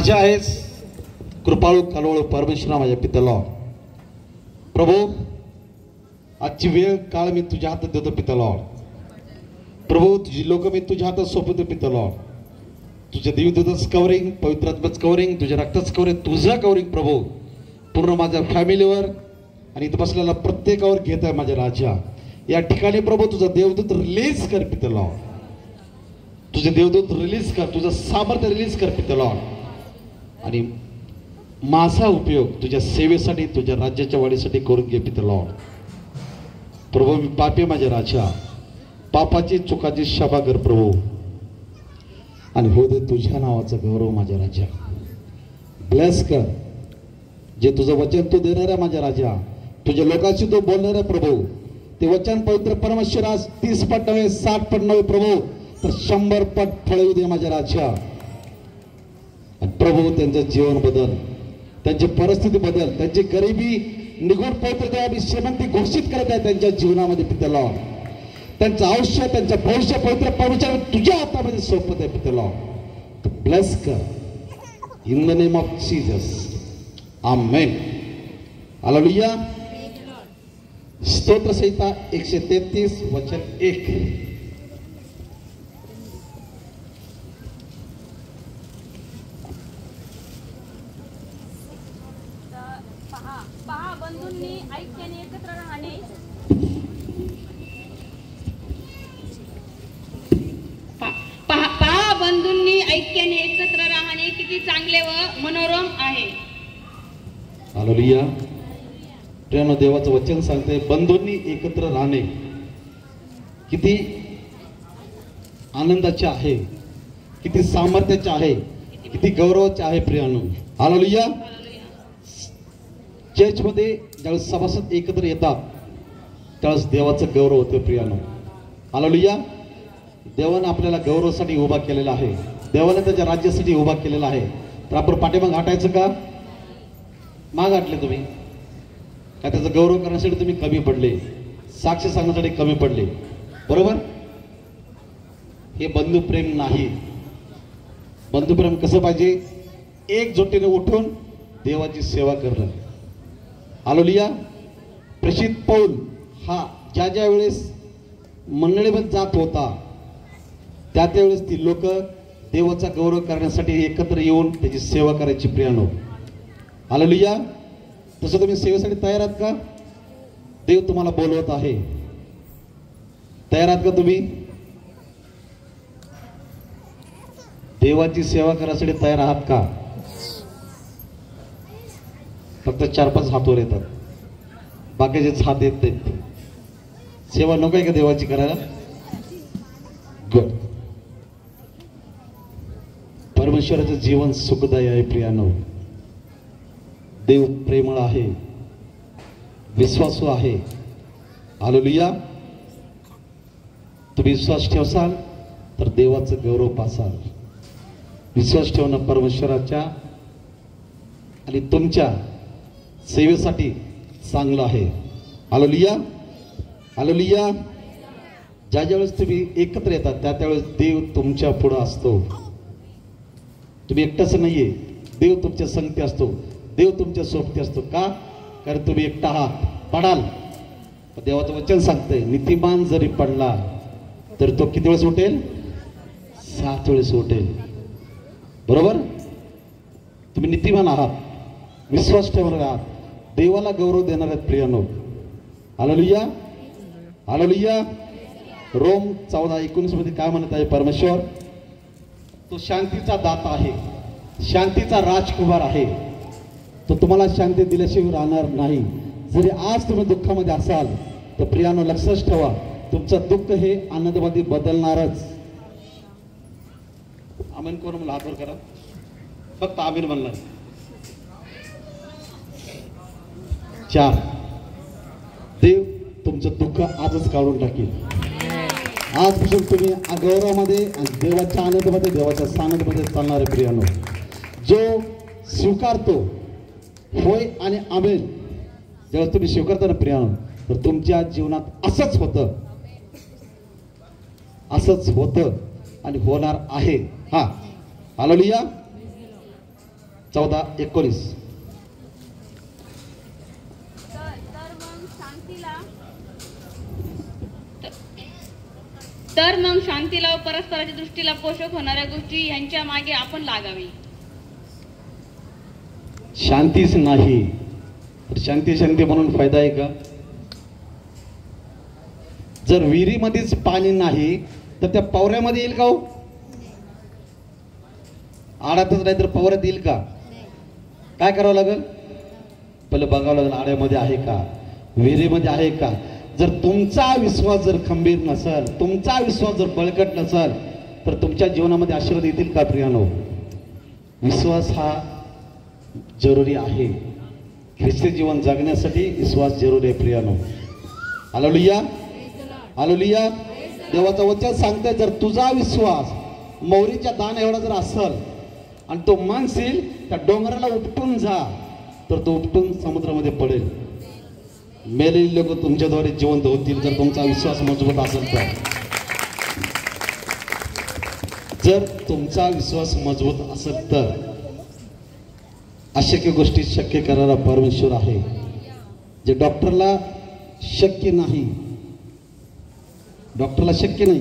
माझ्या आहेस कृपाळू कालवळ परमेश्वरा माझ्या पित्याला प्रभू आजची वेळ काळ मी तुझ्या हातात देतो पित्याला प्रभू तुझी लोक मी तुझ्या हातात सोपवतो पित्याला तुझ्या देवदूताचं कवरिंग पवित्र आत्म्याचं कवरिंग तुझ्या रक्ताचं कवरिंग तुझं कवरिंग प्रभू पूर्ण माझ्या फॅमिलीवर आणि इथं बसलेला प्रत्येकावर घेत आहे माझ्या राजा या ठिकाणी प्रभू तुझा देवदूत रिलीज कर पित्याला तुझे देवदूत रिलीज कर तुझं सामर्थ्य रिलीज कर पित्याला आणि माझा उपयोग तुझ्या सेवेसाठी तुझ्या राज्याच्या वाढीसाठी करून घे पित्याला प्रभू मी पापी माझ्या राजा पापाची चुकाची क्षमा कर प्रभू आणि हो दे तुझ्या नावाचा गौरव माझ्या राजा ब्लेस कर जे तुझं वचन तू देणार आहे माझ्या राजा तुझ्या लोकांशी तू बोलणार आहे प्रभू ते वचन पवित्र परमेश्वरास 30 पट नव्हे 60 पट नव्हे प्रभू तर 100 पट फळवू दे माझ्या राजा आणि प्रभू त्यांचं जीवन बदल त्यांची परिस्थिती बदल त्यांची गरिबी निघून पवित्र देवा मी श्रीमंती घोषित करत आहे त्यांच्या जीवनामध्ये पित्याला त्यांचं आयुष्य त्यांचं भविष्य पवित्र परमेश्वर तुझ्या हातामध्ये सोपत आहे पित्याला ब्लेस कर in the name of Jesus amen hallelujah स्तोत्र संहिता 133 वचन 1 पहा बंधूंनी ऐक्याने एकत्र राहणे पहा बंधूंनी ऐक्याने एकत्र राहणे किती चांगले व मनोरम आहे हालेलुया प्रियानो देवाचं वचन सांगते बंधूंनी एकत्र राहणे किती आनंदाचे आहे किती सामर्थ्याचे आहे किती गौरवाचे आहे प्रियानो हालेलुया चर्चमध्ये ज्यावेळेस सभासद एकत्र येतात त्यावेळेस देवाचं गौरव होते प्रियानो हालेलुया देवाने आपल्याला गौरवासाठी उभा केलेला आहे देवाने त्याच्या राज्यासाठी उभा केलेला आहे तर आपण पाठीमाग हटायचं का माग हटले तुम्ही का त्याचा गौरव करण्यासाठी तुम्ही कमी पडले साक्ष सांगण्यासाठी कमी पडले बरोबर हे बंधुप्रेम नाही बंधुप्रेम कसं पाहिजे एकजुटीने उठून देवाची सेवा करणं हालेलुया प्रेषित पौल हा ज्या वेळेस मंडळीमध्ये जात होता त्यावेळेस ती लोक देवाचा गौरव करण्यासाठी एकत्र येऊन त्याची सेवा करायची प्रियानो हालेलुया तसं तुम्ही सेवेसाठी तयार आहात का देव तुम्हाला बोलवत आहे तयार आहात का तुम्ही देवाची सेवा करण्यासाठी तयार आहात का फक्त 4-5 हातवर येतात बाकीचेच हात येत नाहीत सेवा नको आहे का देवाची करायला गुड परमेश्वराचं जीवन सुखदायी आहे प्रियानो देव प्रेमळ आहे विश्वासू आहे हालेलुया तुम्ही विश्वास ठेवसाल तर देवाचं गौरव पासाल विश्वास ठेवणं परमेश्वराच्या आणि तुमच्या सेवेसाठी चांगलं आहे हालेलुया हालेलुया ज्या वेळेस तुम्ही एकत्र येतात त्यावेळेस देव तुमच्या पुढे असतो तुम्ही एकटाच नाहीये देव तुमच्या संगती असतो देव तुमच्या सोबती असतो का कारण तुम्ही एकटा आहात पडाल देवाचं वचन सांगतंय नीतिमान जरी पडला तर तो किती वेळेस उठेल 7 वेळेस उठेल बरोबर तुम्ही नीतिमान आहात विश्वास ठेवणार आहात देवाला गौरव देणार आहेत प्रियानो हालेलुया हालेलुया रोम 14:19 मध्ये काय म्हणत आहे परमेश्वर तो शांतीचा दाता आहे शांतीचा राजकुमार आहे तो तुम्हाला शांती दिल्याशिवाय राहणार नाही जरी आज तुम्ही दुःखामध्ये असाल तर प्रियानो लक्षात ठेवा तुमचं दुःख हे आनंदामध्ये बदलणारच आमेन कोण मला हातवर करा फक्त आमेन म्हणणार 4 देव तुमचं दुःख आजच काढून टाकेल आजपासून तुम्ही गौरवामध्ये आणि देवाच्या आनंदामध्ये देवाच्या सानंदामध्ये चालणारे प्रियानो जो स्वीकारतो होय आणि आमेन जेव्हा तुम्ही स्वीकारता ना प्रियानो तर तुमच्या जीवनात असंच होतं आणि होणार आहे हा हालेलुया 14:19. तर मग शांतीला व परस्पराच्या दृष्टीला पोषक होणाऱ्या गोष्टी यांच्या मागे आपण लागावी. शांतीच नाही तर शांती शांती म्हणून फायदा आहे का? जर विहिरीमध्येच पाणी नाही तर त्या पवऱ्यामध्ये येईल का? हो, आडातच नाही तर पवऱ्यात येईल का? काय करावं लागेल? पहिलं बघावं लागेल आड्यामध्ये आहे का, विहिरीमध्ये आहे का. जर तुमचा विश्वास जर खंबीर नसेल, तुमचा विश्वास जर बळकट नसेल तर तुमच्या जीवनामध्ये आशीर्वाद येतील का प्रियानो? विश्वास हा जरुरी आहे. ख्रिस्ती जीवन जगण्यासाठी विश्वास जरुरी आहे प्रियानो. Hallelujah, hallelujah. देवाचं वचन सांगते जर तुझा विश्वास मोहरीच्या दाना एवढा जर असेल आणि तो म्हणशील त्या डोंगराला उपटून जा तर तो उपटून समुद्रामध्ये पडेल. मेलेली लोक तुमच्याद्वारे जिवंत होतील जर तुमचा विश्वास मजबूत असेल तर. जर तुमचा विश्वास मजबूत असेल तर अशक्य गोष्टी शक्य करणारा परमेश्वर आहे. जे डॉक्टरला शक्य नाही, डॉक्टरला शक्य नाही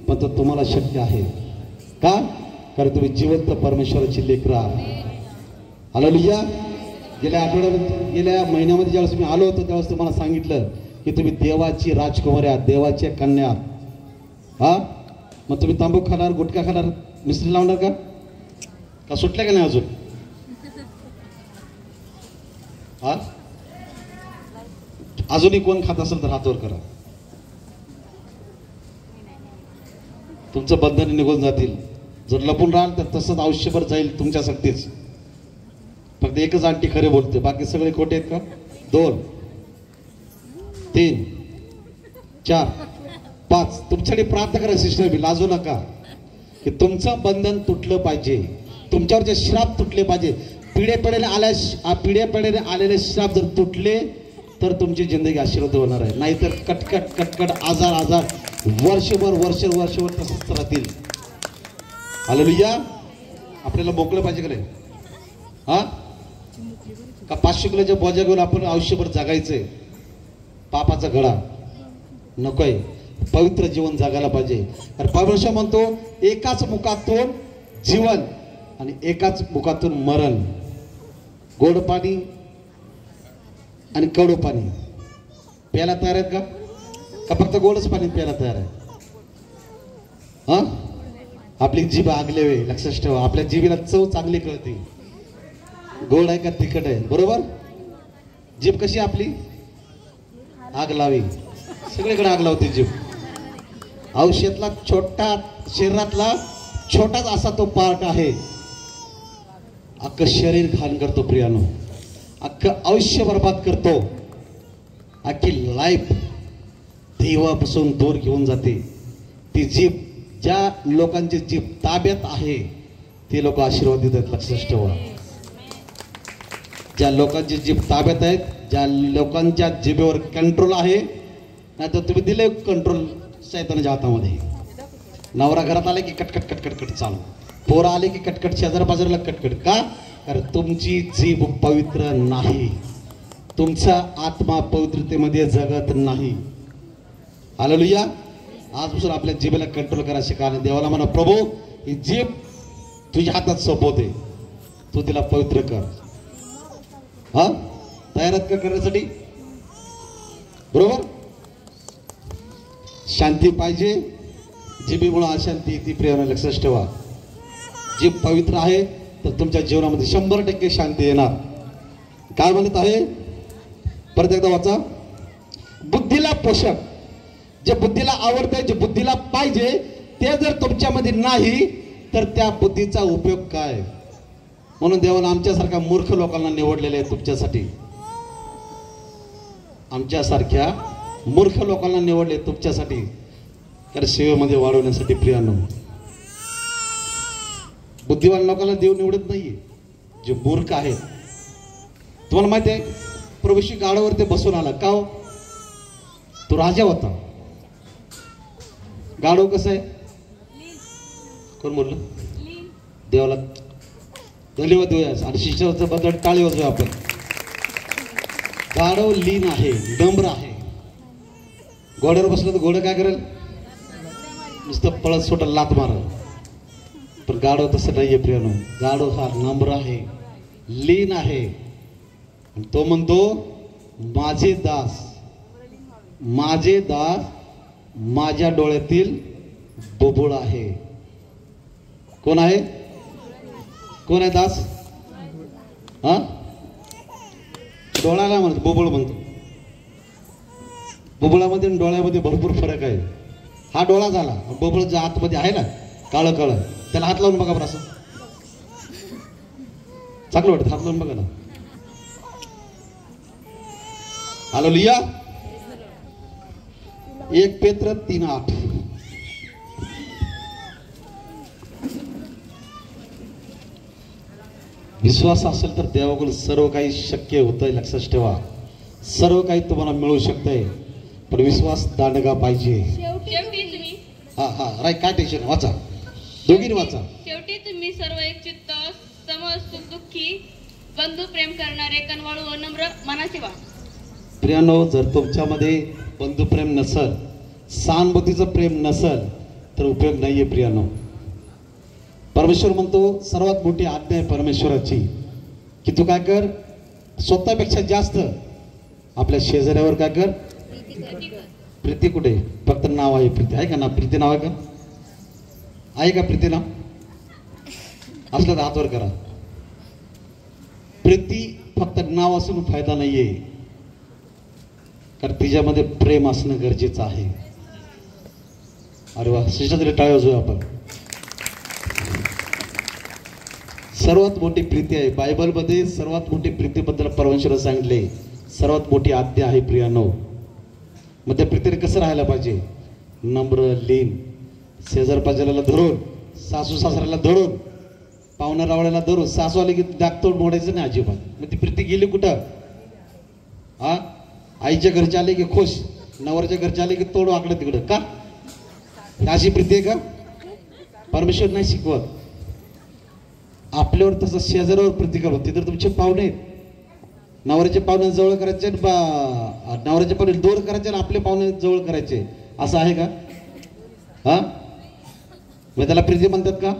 पण तो तुम्हाला शक्य आहे. का? कारण तुम्ही जिवंत परमेश्वराची लेकरं आहात. हालेलुया. गेल्या आठवड्यामध्ये गेल्या महिन्यामध्ये ज्यावेळेस मी आलो होतो त्यावेळेस तुम्हाला सांगितलं की तुम्ही देवाची राजकुमारी आहात, देवाच्या कन्या आहात. हा, मग तुम्ही तांबूक खाणार, गुटखा खाणार, मिस्त्री लावणार का? का सुटल्या का नाही अजून? हा, अजूनही कोण खात असेल तर हातवर करा. तुमचं बंधन निघून जातील. जर लपून राहाल तर तसंच आयुष्यभर जाईल तुमच्यासाठीच. फक्त एकच आंटी खरे बोलते, बाकी सगळे खोटे आहेत का? 2 3 4 5. तुमच्यासाठी प्रार्थना करा सिस्टर, बी लाजू नका की तुमचं बंधन तुटलं पाहिजे, तुमच्यावरचे श्राप तुटले पाहिजे. पिढ्यापिढ्याने आलेले श्राप जर तुटले तर तुमची जिंदगी आशीर्वाद होणार आहे. नाहीतर कटकट कटकट आजार वर्षभर तसंच राहतील. हालेलुया. आपल्याला मोकळं पाहिजे का नाही? हा, का 500 किलोच्या बोजा घेऊन आपण आयुष्यभर जगायचंय? पापाचा घडा नकोय. पवित्र जीवन जगायला पाहिजे. तर परमेश्वर म्हणतो एकाच मुखातून जीवन आणि एकाच मुखातून मरण. गोड पाणी आणि कडू पाणी प्यायला तयार आहेत का? का फक्त गोडच पाणी प्यायला तयार आहे? हा, आपली जीभ आगले वे, लक्षात ठेवा. आपल्या जीभीला चव चांगली कळते, गोड आहे का तिखट आहे. बरोबर? जीभ कशी आपली आग लावी, सगळीकडे आग लावते जीभ. औषधातला छोटा, शरीरातला छोटाच असा तो पार्ट आहे. अख्खं शरीर घाण करतो प्रियानो, अख्खं आयुष्य बर्बाद करतो, अख्खी लाईफ देवापासून दूर घेऊन जाते. ती जीभ, ज्या लोकांची जीभ ताब्यात आहे ते लोक आशीर्वाद देतात. लक्षात ठेवा. ज्या लोकांची जीभ ताब्यात आहेत, ज्या लोकांच्या जिभेवर कंट्रोल आहे, नाहीतर तुम्ही दिले कंट्रोल शैतानाच्या हातामध्ये. नवरा घरात आले की कटकट कटकट कट चालू, पोरं आले की कटकट, शेजार बाजारला कटकट. का? कारण तुमची जीभ पवित्र नाही, तुमचा आत्मा पवित्रतेमध्ये जगत नाही. हालेलुया. आजपासून आपल्या जीभेला कंट्रोल करा शिका. आणि देवाला म्हणा प्रभू ही जीभ तुझ्या हातात सोपवते, तू तिला पवित्र कर. हा, तयार आहेत का करण्यासाठी? बरोबर. शांती पाहिजे, जिभेमुळे अशांती ती प्रियाने लक्षात ठेवा. जीभ पवित्र आहे तर तुमच्या जीवनामध्ये 100% शांती येणार. काय म्हणत आहे? परत एकदा वाचा. बुद्धीला पोषक, जे बुद्धीला आवडते, जे बुद्धीला पाहिजे ते जर तुमच्यामध्ये नाही तर त्या बुद्धीचा उपयोग काय? म्हणून देवाला आमच्यासारख्या मूर्ख लोकांना निवडलेले आहे तुमच्यासाठी. आमच्यासारख्या मूर्ख लोकांना निवडले तुमच्यासाठी, तर सेवेमध्ये वाढवण्यासाठी. प्रियानो, बुद्धिवान लोकांना देव निवडत नाहीये, जे मूर्ख आहेत. तुम्हाला माहिती आहे प्रभूशी गाडावरती बसून आला का? हो, तो राजा होता. गाढव कसं आहे? कोण बोललं? धन्यवाद देऊया आणि शिष्याचं बदल टाळी वाजूया आपण. गाढव लीन आहे, नम्र आहे. घोड्यावर बसलं तर घोडं काय करेल? नुसतं पळत सोट लात मारल. पण गाढव तसं नाहीये प्रियानो. गाढव हा नम्र आहे, लीन आहे. तो म्हणतो माझे दास, माझे दास माझ्या डोळ्यातील बुबुळ आहे. कोण आहे? कोण आहे दास? हा, डोळ्याला म्हणतो, बुबुळ म्हणतो. बुबुळामध्ये आणि डोळ्यामध्ये भरपूर फरक आहे. हा डोळा झाला, बुबुळ जो आतमध्ये आहे ना काळं काळं, त्याला हात लावून बघा बरं. असं चांगलं वाटतं, हात लावून बघा ना. हालेलुया. 1 पेत्र 3:8. विश्वास असेल तर देवाकडून सर्व काही शक्य होतंय. लक्षात ठेवा, सर्व काही तुम्हाला मिळू शकतंय, पण विश्वास दांडगा पाहिजे. शेवटी तुम्ही राईट. काय टेन्शन, वाचा, दोघींनी वाचा. शेवटी तुम्ही सर्व एक चित्त, समसुख दुःखी, बंधू प्रेम करणारे, कनवाळू व नम्र मनाचे व्हा. प्रियानो, जर तुमच्यामध्ये बंधुप्रेम नसल, सहानुभूतीचं प्रेम नसल तर उपयोग नाहीये प्रियानो. परमेश्वर म्हणतो सर्वात मोठी आज्ञा आहे परमेश्वराची की तू काय कर, स्वतःपेक्षा जास्त आपल्या शेजाऱ्यावर काय कर. प्रीती कुठे? फक्त नाव आहे प्रीती. आहे का ना? प्रीती नाव आहे का? आहे का प्रीती नाव? असलं तर हातवर करा. प्रीती फक्त नाव असून फायदा नाहीये, कारण तिच्यामध्ये प्रेम असणं गरजेचं आहे. अरे वा, शिष्टातले टाळ्या वाजवूया आपण. सर्वात मोठी प्रीती आहे बायबलमध्ये. सर्वात मोठी प्रीतीबद्दल परमेश्वर सांगितले, सर्वात मोठी आज्ञा आहे प्रियानो. मग त्या प्रीतीने कसं राहायला पाहिजे? नम्र, लीन, शेजार पाजाराला धरून, सासू सासऱ्याला धरून, पाहुणा रावळ्याला धरून. सासू आली की दागतोड मोडायचं नाही अजिबात. मग ती प्रीती गेली कुठं? हा, आईच्या घरचे आले की खुश, नवरच्या घरचे आले की तोड वाकडं तिकडं. का? अशी प्रीती आहे का? परमेश्वर नाही शिकवत. आपल्यावर तसं शेजाऱ्यावर प्रीती करत. ते तर तुमचे पाहुणे आहेत. नवऱ्याचे पाहुणे जवळ करायचे, नवऱ्याचे पाहुणे दूर करायचे आणि आपले पाहुणे जवळ करायचे, असं आहे का? हा, मग त्याला प्रीती म्हणतात का?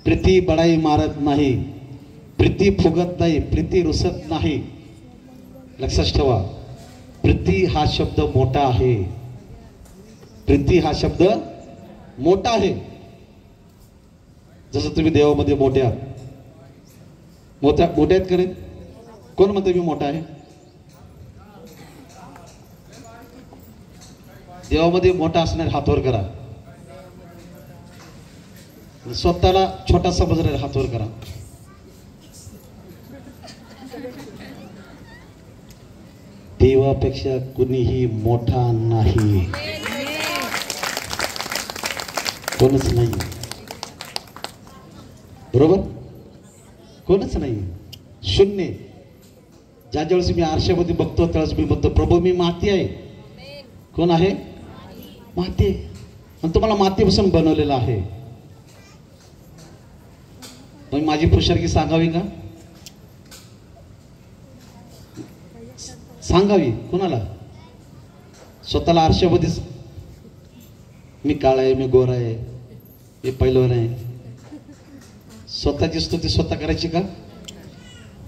प्रीती बडाई मारत नाही, प्रीती फुगत नाही, प्रीती रुसत नाही. लक्षात ठेवा, प्रीती हा शब्द मोठा आहे. प्रीती हा शब्द मोठा आहे. जसं तुम्ही देवामध्ये मोठ्या आहेत का नाही? कोण म्हणतो मी मोठा आहे? देवामध्ये मोठा असणारे हातवर करा. स्वतःला छोटा समजणारे हातवर करा. देवापेक्षा कुणीही मोठा नाही, कोणच नाही. बरोबर? कोणच नाही, शून्य. ज्या ज्यावेळेस मी आरशामध्ये बघतो त्यावेळेस मी म्हणतो प्रभू मी माती आहे. कोण आहे? माती. आणि तुम्हाला मातीपासून बनवलेलं आहे. पण माझी फुशारकी सांगावी का? सांगावी कोणाला? स्वतःला आरशामध्ये मी काळा आहे, मी गोरा आहे, मी पैलवान आहे. स्वतःची स्तुती स्वतः करायची का?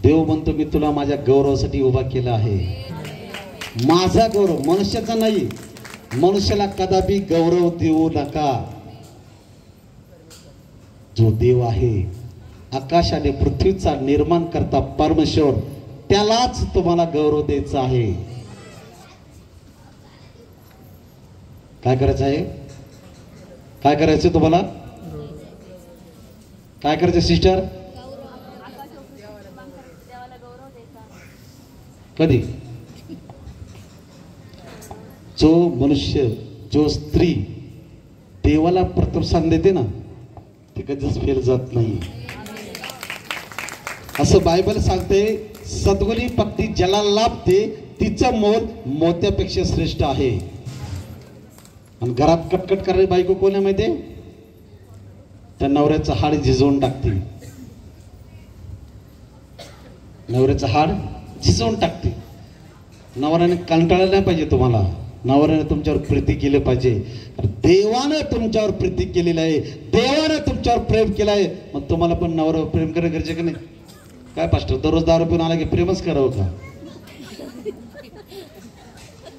देव म्हणतो मी तुला माझ्या गौरवासाठी उभा केला आहे. माझा गौरव, मनुष्याचा नाही. मनुष्याला कदापि गौरव देऊ नका. जो देव आहे, आकाश आणि पृथ्वीचा निर्माण करता परमेश्वर, त्यालाच तुम्हाला गौरव द्यायचा आहे. काय करायचं आहे? काय करायचं तुम्हाला? काय करायचं सिस्टर? कधी? जो मनुष्य, जो स्त्री देवाला प्रथम स्थान देते ना, ते कधीच फेल जात नाही. असं बायबल सांगते, सद्गुणी पत्नी ज्याला लाभते तिचं मोल मोत्यापेक्षा श्रेष्ठ आहे. आणि घरात कटकट करणारी बायको कोण आहे माहितीये? त्या नवऱ्याचं हाड झिजवून टाकते. नवऱ्याचं हाड झिजवून टाकते. नवऱ्याने कंटाळलं नाही पाहिजे तुम्हाला. नवऱ्याने तुमच्यावर प्रीती केली पाहिजे. देवानं तुमच्यावर प्रीती केलेली आहे. देवानं तुमच्यावर प्रेम केलं आहे. मग तुम्हाला पण नवऱ्यावर प्रेम करणं गरजेचं का नाही? काय पास्टर दररोज दारू पिऊन आला की प्रेमच करावं का?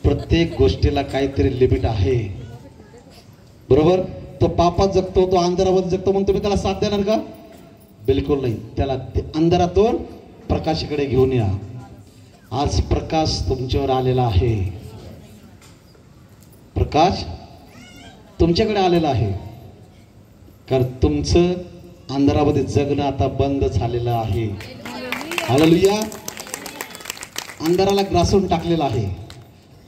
प्रत्येक गोष्टीला काहीतरी लिमिट आहे. बरोबर. तो पापात जगतो, तो अंधारामध्ये जगतो म्हणून तुम्ही त्याला साथ देणार का? बिलकुल नाही. त्याला अंधारातून प्रकाशाकडे घेऊन या. आज प्रकाश तुमच्यावर आलेला आहे. प्रकाश तुमच्याकडे आलेला आहे. कारण तुमचं अंधारामध्ये जगणं आता बंद झालेलं आहे. हालेलुया. अंधाराला ग्रासून टाकलेला आहे.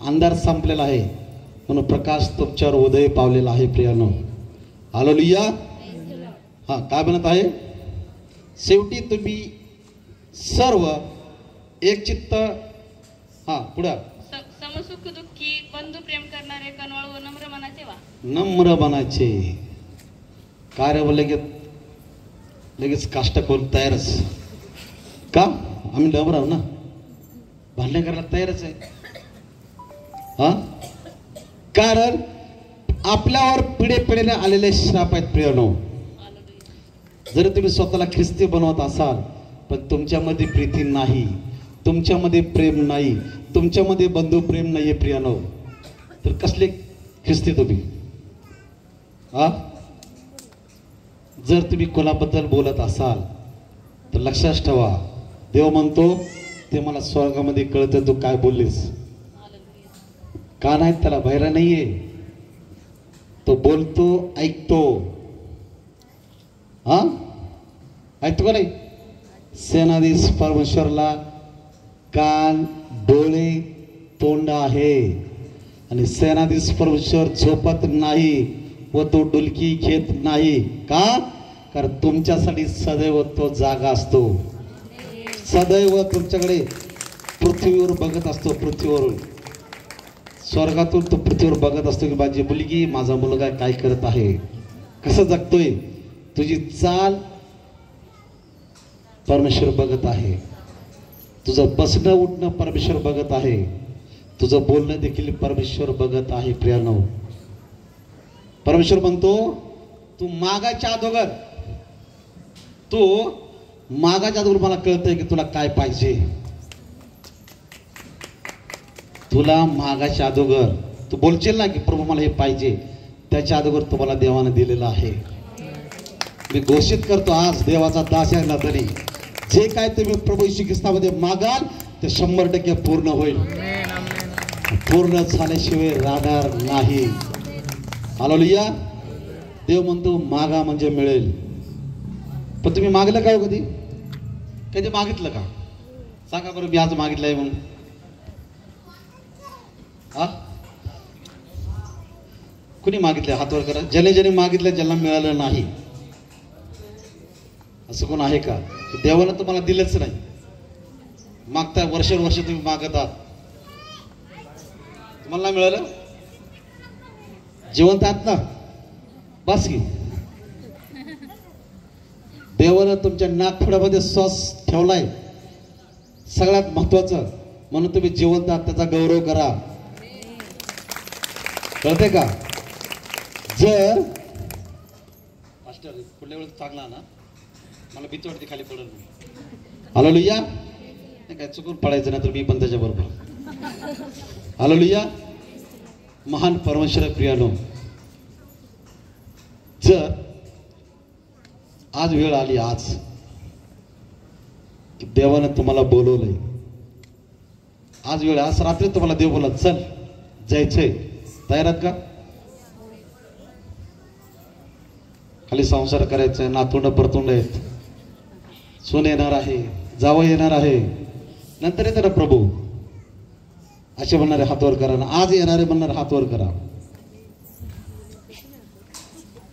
अंधार संपलेला आहे म्हणून प्रकाश तुमच्यावर उदय पावलेला आहे प्रियानो. हालेलुया. हा काय म्हणत आहे? शेवटी तुम्ही सर्व एक चित्त. हा पुढं. समसुख दुःखी बंधू प्रेम करणारे कनवाळू व नम्र मनाचे व्हा. नम्र मनाचे. कार्य लगेच काष्ट करून तयारच का? आम्ही नम्र आहो ना. भांडण करायला तयारच आहे. हा कारण आपल्यावर पिढीने आलेले श्राप आहेत प्रियानो. जरी तुम्ही स्वतःला ख्रिस्ती बनवत असाल पण तुमच्यामध्ये प्रीती नाही, तुमच्यामध्ये प्रेम नाही, तुमच्यामध्ये बंधू प्रेम नाहीये प्रियानो, तर कसले ख्रिस्ती तुम्ही? हा जर तुम्ही कोणाबद्दल बोलत असाल तर लक्षात ठेवा. देव म्हणतो ते मला स्वर्गामध्ये कळतं तू काय बोललीस. का नाही? त्याला बहिरा नाहीये. तो बोलतो, ऐकतो. हा ऐकतो का नाही? सेनाधीश परमेश्वरला कान, डोळे, तोंड आहे आणि सेनाधीश परमेश्वर झोपत नाही व तो डुलकी घेत नाही. का? कारण तुमच्यासाठी सदैव तो जागा असतो. सदैव तुमच्याकडे पृथ्वीवर बघत असतो. पृथ्वीवरून स्वर्गातून तो पृथ्वीवर बघत असतो की माझी मुलगी, माझा मुलगा काय करत आहे, कसं जगतोय. तुझी चाल परमेश्वर बघत आहे. तुझं बसणं उठणं परमेश्वर बघत आहे. तुझं बोलणं देखील परमेश्वर बघत आहे प्रियानो. परमेश्वर म्हणतो तू मागाच्या अगोदर मला कळतंय की तुला काय पाहिजे. तुला मागाच्या अगोदर तू बोलशील ना की प्रभू मला हे पाहिजे, त्याच्या अगोदर तुम्हाला देवाने दिलेलं आहे. मी घोषित करतो आज देवाचा दास आहे ना तरी जे काय तुम्ही प्रभू येशू ख्रिस्तामध्ये मागाल ते 100% पूर्ण होईल. पूर्ण झाल्याशिवाय राहणार नाही. हालेलुया. देव म्हणतो मागा म्हणजे मिळेल. पण तुम्ही मागलं का? कधी कधी मागितलं का? सांगा बरं. मी आज मागितलंय म्हणून. हा कुणी मागितलं? हातवर करा. ज्याने मागितलं ज्यांना मिळालं नाही असं कोण आहे का? देवानं तुम्हाला दिलंच नाही. मागता वर्ष तुम्ही मागत आहात, तुम्हाला मिळालं. जिवंत आहात ना, बस की. देवानं तुमच्या नाकफुड्यामध्ये श्वास ठेवलाय सगळ्यात महत्वाचं म्हणून तुम्ही जिवंत आहात. त्याचा गौरव करा. कळते का? जर मास्टर पुढल्या वेळेस चांगला ना, मला भीती वाटते खाली पडल. हालेलुया. नाही काय चुकून पडायचं ना तर मी पण त्याच्या बरोबर. हालेलुया. महान परमेश्वर प्रियानो, जर आज वेळ आली आज की देवानं तुम्हाला बोलवलंय, आज वेळ, आज रात्री तुम्हाला देव बोला चल जायचंय, तयार आहात का? खाली संसार करायचा, नातुंड परतुंड आहेत, सून येणार आहे, जावं येणार आहे, नंतर येणार प्रभू असे म्हणणारे हातवर करा ना. आज येणारे म्हणणारे हातवर करा.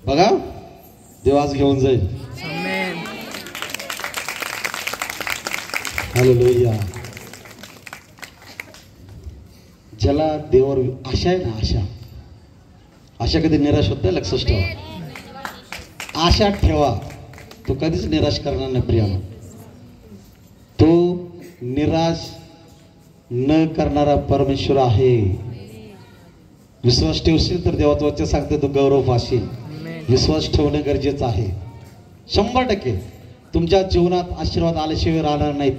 बघा देव आज घेऊन जाईल. हालेलुया. ज्याला देवावर आशा आहे ना, आशा कधी निराश होत नाही. लक्षात ठेवा. आशा ठेवा, तो कधीच निराश करणार नाही प्रियानो. तो निराश न करणारा परमेश्वर आहे. विश्वास ठेवशील तर देवाचं वचन सांगते तो गौरव पाशील. विश्वास ठेवणं गरजेचं आहे. 100% तुमच्या जीवनात आशीर्वाद आल्याशिवाय राहणार नाहीत.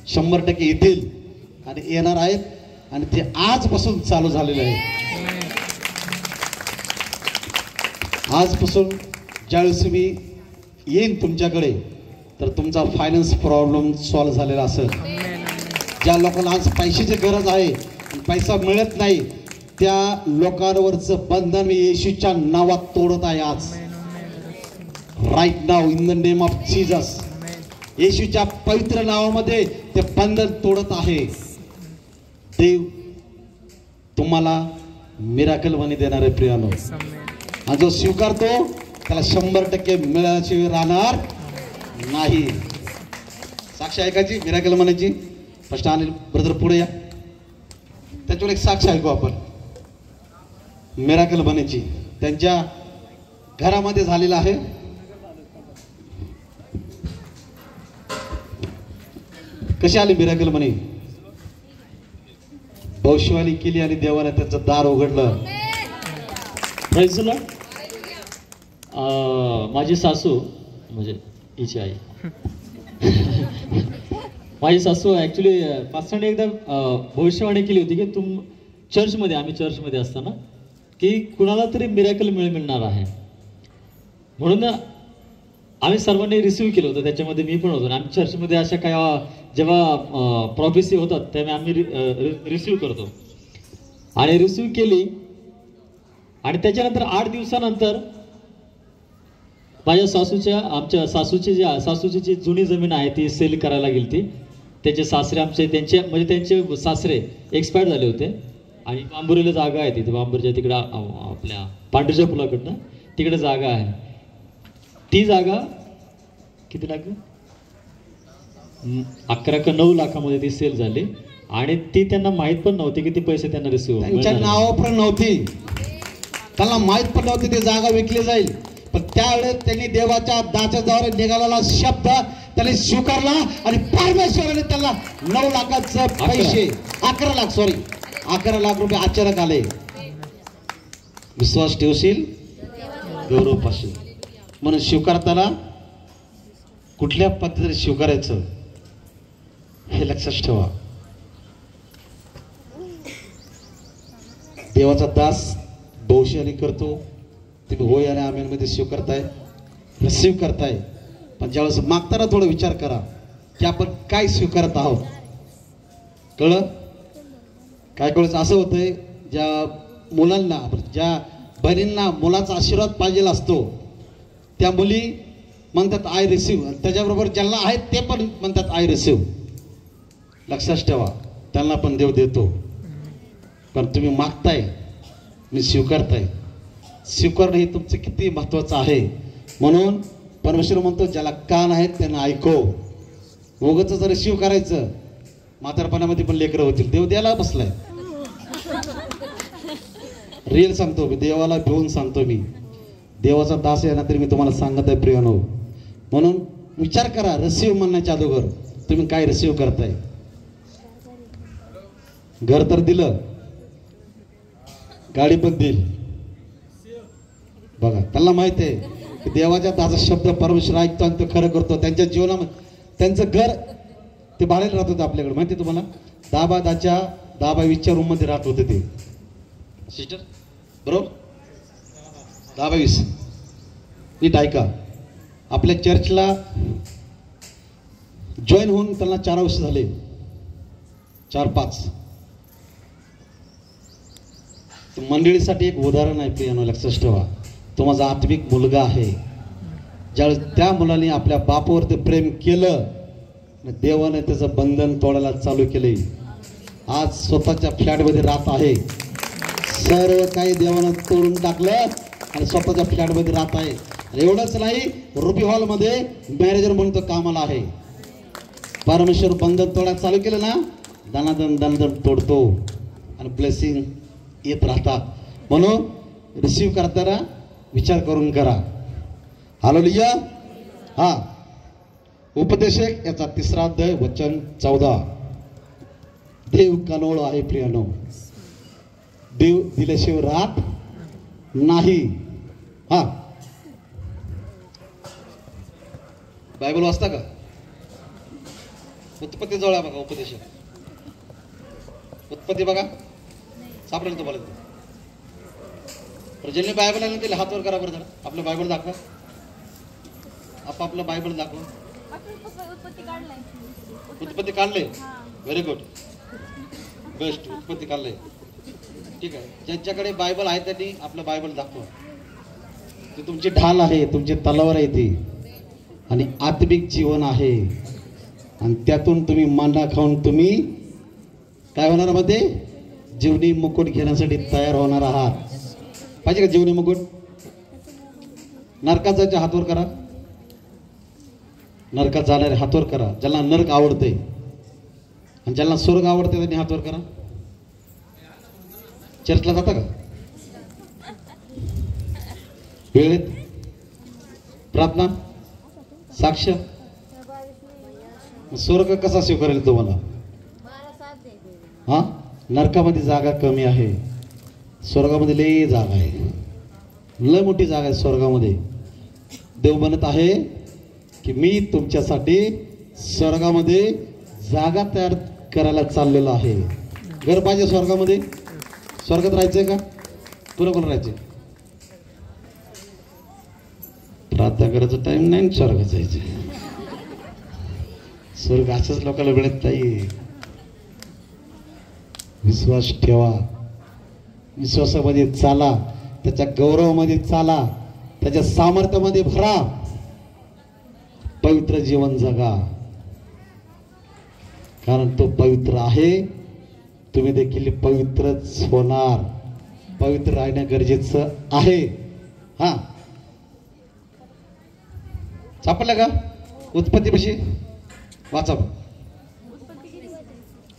100% येतील आणि येणार आहेत आणि ते आजपासून चालू झालेले आहे. आजपासून ज्यावेळेस मी येईन तुमच्याकडे तर तुमचा फायनान्स प्रॉब्लेम सॉल्व्ह झालेला असेल. ज्या लोकांना आज पैशाची गरज आहे पैसा मिळत नाही त्या लोकांवरचं बंधन मी येशूच्या नावात तोडत आहे आज. राईट नाव in the name of Jesus. येशूच्या पवित्र नावामध्ये ते बंधन तोडत आहे. देव तुम्हाला मिराकल मनी देणार आहे प्रियानो. आणि जो स्वीकारतो त्याला 100% मिळाल्याशिवाय राहणार नाही. साक्ष ऐकायची मिराकल मनीची. फर्स्ट अनिल ब्रदर पुढे या. त्याच्यावर एक साक्ष ऐकू आपण मिराकल मनीची. त्यांच्या घरामध्ये झालेला आहे. कशी आली मिराकल मनी? भविष्यवाणी केली आणि देवाने त्यांचं दार उघडलं. Praise the Lord. माझी सासू म्हणजे हिची आई माझी सासू ॲक्च्युली पास्टरने एकदा भविष्यवाणी केली होती की चर्चमध्ये आम्ही चर्चमध्ये असताना की कुणाला तरी मिरॅकल मिळणार आहे म्हणून आम्ही सर्वांनी रिसिव्ह केलं होतं. त्याच्यामध्ये मी पण होतो. आम्ही चर्चमध्ये अशा काय जेव्हा प्रॉफेसी होतात तेव्हा आम्ही रिसिव्ह करतो आणि रिसिव्ह केली. आणि त्याच्यानंतर 8 दिवसानंतर माझ्या आमच्या सासूची जी जुनी जमीन आहे ती सेल करायला गेली ती. त्याचे सासरे त्यांचे सासरे एक्सपायर झाले होते आणि बांबुरीला जागा आहे तिथे. बांबुरीच्या तिकडं आपल्या पांढरीच्या पुलाकडनं तिकडे जागा आहे. ती जागा किती लाख? 11 का 9 लाखामध्ये ती सेल झाली आणि ती त्यांना माहित पण नव्हती की ती पैसे त्यांना रिसिव्ह त्यांच्या नावावर पण नव्हती. त्यांना माहित पण नव्हती ती जागा विकली जाईल. पण त्यावेळेस त्यांनी देवाच्या दासाद्वारे निघालेला शब्द त्याने स्वीकारला आणि परमेश्वराने त्याला 9 लाखाचं पैसे 11 लाख रुपये अचानक आले. विश्वास ठेवशील गौरव पाशील. म्हणून स्वीकारताना कुठल्या पद्धतीने स्वीकारायचं हे लक्षात ठेवा. देवाचा दास भविष्यवाणी करतो. तुम्ही होय आणि आमेन मध्ये स्वीकारताय रिसीव्ह करताय. पण ज्यावेळेस मागताना थोडा विचार करा की आपण काय स्वीकारत आहोत. कळलं? काय वेळेस असं होतंय ज्या मुलांना ज्या बहिणींना मुलाचा आशीर्वाद पाहिजे असतो त्या मुली म्हणतात आय रिसीव्ह आणि त्याच्याबरोबर ज्यांना आहेत ते पण म्हणतात आय रिसीव्ह. लक्षात ठेवा त्यांना पण देव देतो. पण तुम्ही मागताय मी स्वीकारताय. स्वीकारणं हे तुमचं किती महत्वाचं आहे. म्हणून परमेश्वर म्हणतो ज्याला कान आहेत त्यांना ऐकव. उगाच जर रिसीव्ह करायचं म्हातारपणामध्ये पण लेकरं होतील. देव द्यायला बसलाय. रिअल सांगतो मी देवाला भिवून सांगतो. मी देवाचा दास आहे ना तरी मी तुम्हाला सांगत आहे प्रियानो. म्हणून विचार करा रिसीव्ह म्हणण्याच्या अगोदर तुम्ही काय रिसीव्ह करताय. घर तर दिलं गाडी पण देईल. बघा त्यांना माहित आहे की देवाच्या दाचा शब्द परमेश्वर ऐकतो आणि तो खरं करतो. त्यांच्या जीवनामध्ये त्यांचं घर ते भाड्याला राहत होतं आपल्याकडे माहिती आहे तुम्हाला. 10-20च्या रूम मध्ये राहत होते ते सिस्टर बरोबर. 10-20 नीट ऐका. आपल्या चर्चला जॉईन होऊन त्यांना 4 वर्ष झाले. 4-5 मंडळीसाठी एक उदाहरण आहे प्रियानो. लक्षात ठेवा तो माझा आत्मिक मुलगा आहे. ज्यावेळेस त्या मुलाने आपल्या बापावरती प्रेम केलं देवाने त्याचं बंधन तोडायला चालू केले. आज स्वतःच्या फ्लॅटमध्ये राहत आहे. सर्व काही देवानं तोडून टाकलं आणि स्वतःच्या फ्लॅटमध्ये राहत आहे. एवढंच नाही रुबी हॉलमध्ये मॅनेजर म्हणून तो कामाला आहे. परमेश्वर बंधन तोडायला चालू केलं ना दनादन तोडतो आणि ब्लेसिंग येत राहतात. म्हणून रिसीव्ह करताना विचार करून करा. हालेलुया. हा, उपदेशक याचा तिसरा अध्याय वचन 14. देव कनोळ आहे प्रियानो, देव दिल्याशिवाय राहत नाही. हा, बायबल वाचता का? उत्पत्ती जवळ आहे बघा. उपदेशक उत्पत्ती बघा, सापडेल तुम्हाला. ज्यांनी बायबल आणून दिले हात वर करा बरं. जरा आपलं बायबल दाखवा. आपलं बायबल दाखवा. उत्पत्ती काढले. Very good, best. उत्पत्ती काढले. ठीक आहे. ज्यांच्याकडे बायबल आहे त्यांनी आपलं बायबल दाखवा. ती तुमची ढाल आहे, तुमची तलवार आहे ती, आणि आत्मिक जीवन आहे. आणि त्यातून तुम्ही मांडा खाऊन तुम्ही काय होणार मध्ये जीवनी मुकुट घेण्यासाठी तयार होणार आहात. पाहिजे का जीवनी मुकुट? नरकात जायचे हातवर करा. नरकात जाणारे हातवर करा. ज्यांना नरक आवडते आणि ज्यांना स्वर्ग आवडते त्यांनी हातवर करा. चर्चला जाता का? वेळेत प्रार्थना साक्ष. स्वर्ग कसा स्वीकारेल तुम्हाला? हा, नरकामध्ये जागा कमी आहे, स्वर्गामध्ये लय जागा आहे, लय मोठी जागा आहे स्वर्गामध्ये. देव म्हणत आहे की मी तुमच्यासाठी स्वर्गामध्ये जागा तयार करायला चाललेलो आहे. घर पाहिजे स्वर्गामध्ये? स्वर्गात राहायचंय का? पुन्हा कोण राहायचंय? प्रार्थना करायचा टाइम नाही, स्वर्गात जायचं. स्वर्ग असंच लोकांना मिळत नाही. विश्वास ठेवा, विश्वासामध्ये चाला, त्याच्या गौरवामध्ये चाला, त्याच्या सामर्थ्यामध्ये भरा, पवित्र जीवन जगा. कारण तो पवित्र आहे, तुम्ही देखील पवित्रच होणार. पवित्र राहणं गरजेचं आहे. हा, सापडलं का? उत्पत्तीपाशी वाचा.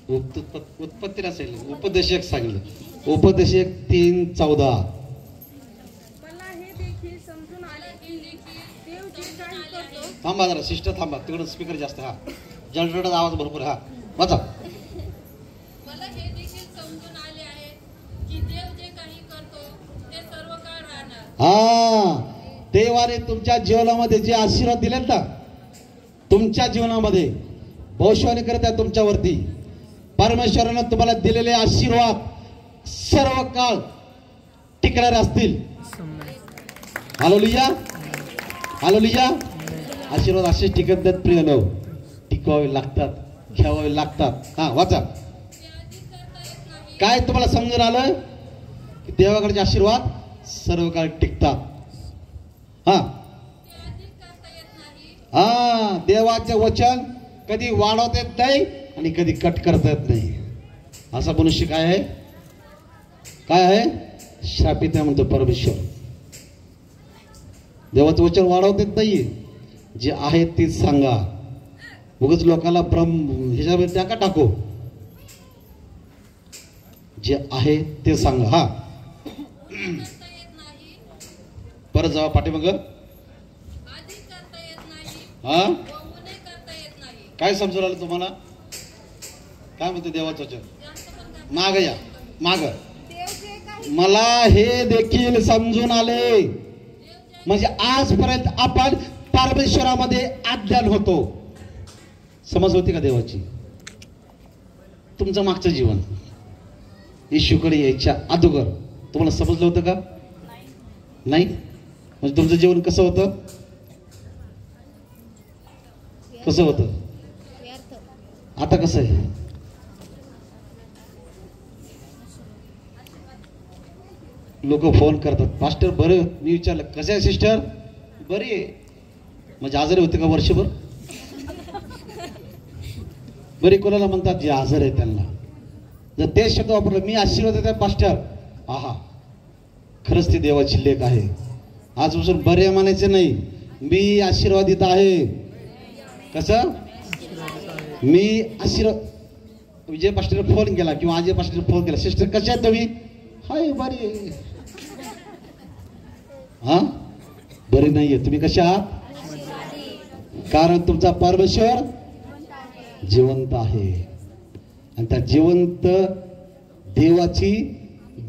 उत्पत्ती नसेल, उपदेशक सांगितलं. उपदेशक 3:14. थांबा जरा सिस्टर, थांबा. तिकडं स्पीकर जास्त. हा, जनरेटर आवाज भरपूर. हा, वाचा. मला हे देखील समजून आले आहे की देव जे काही करतो ते सर्व काळ राहणार. हा, देवाने तुमच्या जीवनामध्ये जे आशीर्वाद दिलेत ना, तुमच्या जीवनामध्ये भविष्यवाणी करत आहे तुमच्यावरती. परमेश्वरानं तुम्हाला दिलेले आशीर्वाद सर्व काळ टिकणारे असतील. Hallelujah, hallelujah. आशीर्वाद असेच टिकत नाहीत प्रियनो, टिकवावे लागतात, घ्यावे लागतात. हा, वाचा. काय तुम्हाला समजून आलं की देवाकडचे आशीर्वाद सर्व काळ टिकतात. हा हा, देवाचे वचन कधी वाढवता येत नाही आणि कधी कट करता येत नाही. असा मनुष्य काय आहे? काय आहे? शापित आहे म्हणतो परमेश्वर. देवाचं वचन वाढवता येत नाही. जे आहे तेच सांगा. उगाच लोकांना ह्याच्यामध्ये त्या टाको. जे आहे ते सांगा. हा, परत जावा पाठीमाग. हा, काय समजून आलं तुम्हाला? काय म्हणते देवाचं वचन? माग या, माग. मला हे देखील समजून आले. म्हणजे आजपर्यंत आपण परमेश्वरामध्ये अज्ञान होतो. समज होती का देवाची? तुमचं मागचं जीवन येशूकडे यायच्या अगोदर तुम्हाला समजलं होतं का? नाही. म्हणजे तुमचं जीवन कसं होतं? कसं होतं? आता कसं आहे? लोक फोन करतात, पास्टर बरं? मी विचारलं कसं आहे सिस्टर? बरी आहे. म्हणजे आजारी होते का वर्षभर? बरी कोणाला म्हणतात? जे आजार आहे त्यांना. जर ते शब्द वापरलं, मी आशीर्वाद देतो पास्टर, आहा, खरंच ती देवाची लेख आहे. आजपासून बरे म्हणायचे नाही, मी आशीर्वादित आहे. कसं? मी आशीर्वाद. विजय पास्टरला फोन केला किंवा अजय पास्टरला फोन केला, सिस्टर कशा आहेत तुम्ही? हाय, बरी. हा, बरे नाहीये. तुम्ही कशा आहात? कारण तुमचा परमेश्वर जिवंत आहे आणि त्या जिवंत देवाची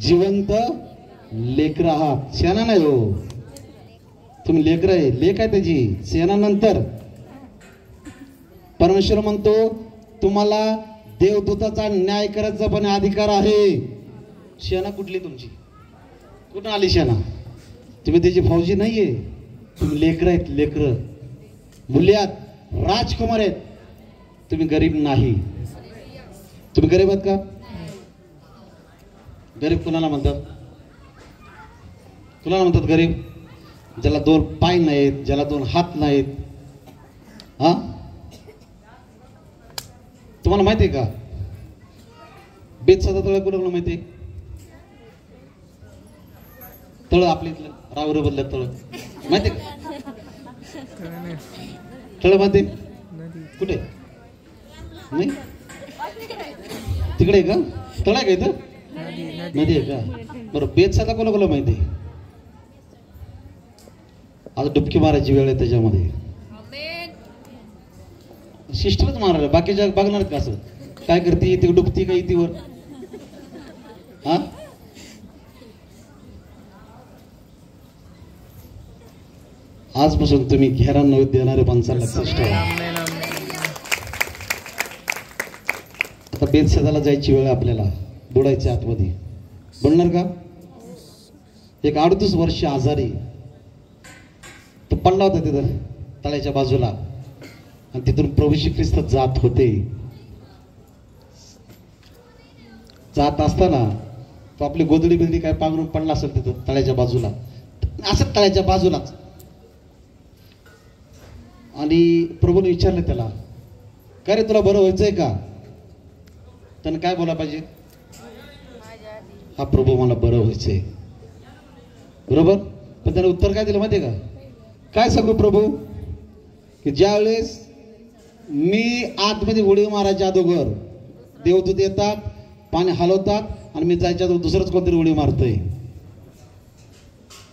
जिवंत लेकर आहात. सेना नाही हो, तुम्ही लेकर आहे. लेख आहे त्याची, सेना नंतर. परमेश्वर म्हणतो तुम्हाला देवदूताचा न्याय करायचा पण अधिकार आहे. सेना कुठली तुमची? कुठून आली सेना? तुम्ही त्याची फौजी नाहीये, तुम्ही लेकर आहेत. लेकर मुल्यात राजकुमार आहेत. तुम्ही गरीब नाही. तुम्ही गरीब आहात का? गरीब कुणाला म्हणतात? कुणाला म्हणतात गरीब? ज्याला 2 पाय नाहीत, ज्याला 2 हात नाहीत. हा, तुम्हाला माहिती आहे का बेतसाचा तळ कुणाला माहिती आहे? तळ आपल्या इथलं रावरे बदलत तळ माहिती आहे का? तळ माहिती कुठे? नाही तिकडे आहे का? तळ आहे का इथं? नदी आहे का? बरं, बेतसाचा कोणाला माहिती आहे? आज डुबकी मारायची वेळ आहे त्याच्यामध्ये. सिस्टरच मारायला, बाकीच्या बघणार का असं काय करते ते डुबती का इथे वर? हा, आजपासून तुम्ही घेरा नव्हे देणारे माणसाला लक्षात ठेवा. आता बेतसदाला जायची वेळ आपल्याला, बुडायच्या आतमध्ये. बुडणार का? एक 38 वर्ष आजारी तो पडला होता तिथं तळ्याच्या बाजूला आणि तिथून प्रभू श्री ख्रिस्त जात होते. जात असताना तो आपली गोदडी बिंदी काय पांघरून पडला असेल तिथं तळ्याच्या बाजूला, असं तळ्याच्या बाजूलाच. आणि प्रभूने विचारलं त्याला, काय रे तुला बरं व्हायचंय का? त्यानं काय बोला पाहिजे? हा प्रभू मला बरं व्हायचंय. बरोबर, पण त्याने उत्तर काय दिलं माहितीये का? काय सांगू प्रभू, की ज्यावेळेस मी आतमध्ये उडी मारायच्या अगोदर देवदूत येतात, पाणी हलवतात आणि मी जायच्या अगोदर दुसरंच कोणतरी उडी मारतोय.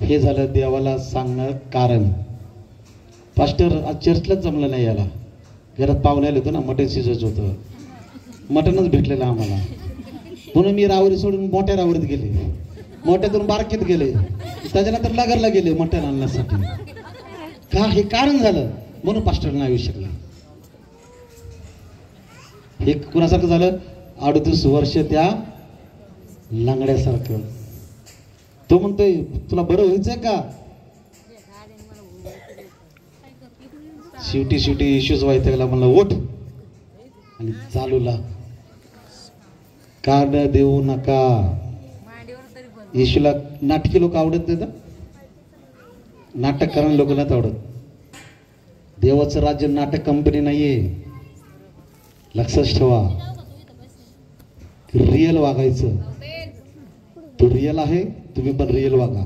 हे झालं देवाला सांगणं कारण. पास्टर आज चर्चलाच जमलं नाही, याला घरात पाहुणे आले होतं ना, मटण शिजायचं होतं, मटणच भेटलेलं आम्हाला. म्हणून मी रावरी सोडून मोठ्या रावरीत गेले, मोठ्यातून बारकीत गेले, त्याच्यानंतर नगरला गेले मटण आणण्यासाठी. का? हे कारण झालं म्हणून पास्टर नाही येऊ शकले. हे कुणासारखं झालं? 38 वर्ष त्या लांगड्यासारखं. तो म्हणतोय तुला बरं व्हायचंय का? शेवटी इश्यूज व्हायचं गेला. म्हणलं ओठ आणि चालूला. कार्ड देऊ नका. येशूला नाटकी लोक आवडत नाही, नाटक करणं लोक नाही आवडत. देवाचं राज्य नाटक कंपनी नाहीये, लक्षात ठेवा. रिअल वागायचं. तो रिअल आहे, तुम्ही पण रिअल वागा.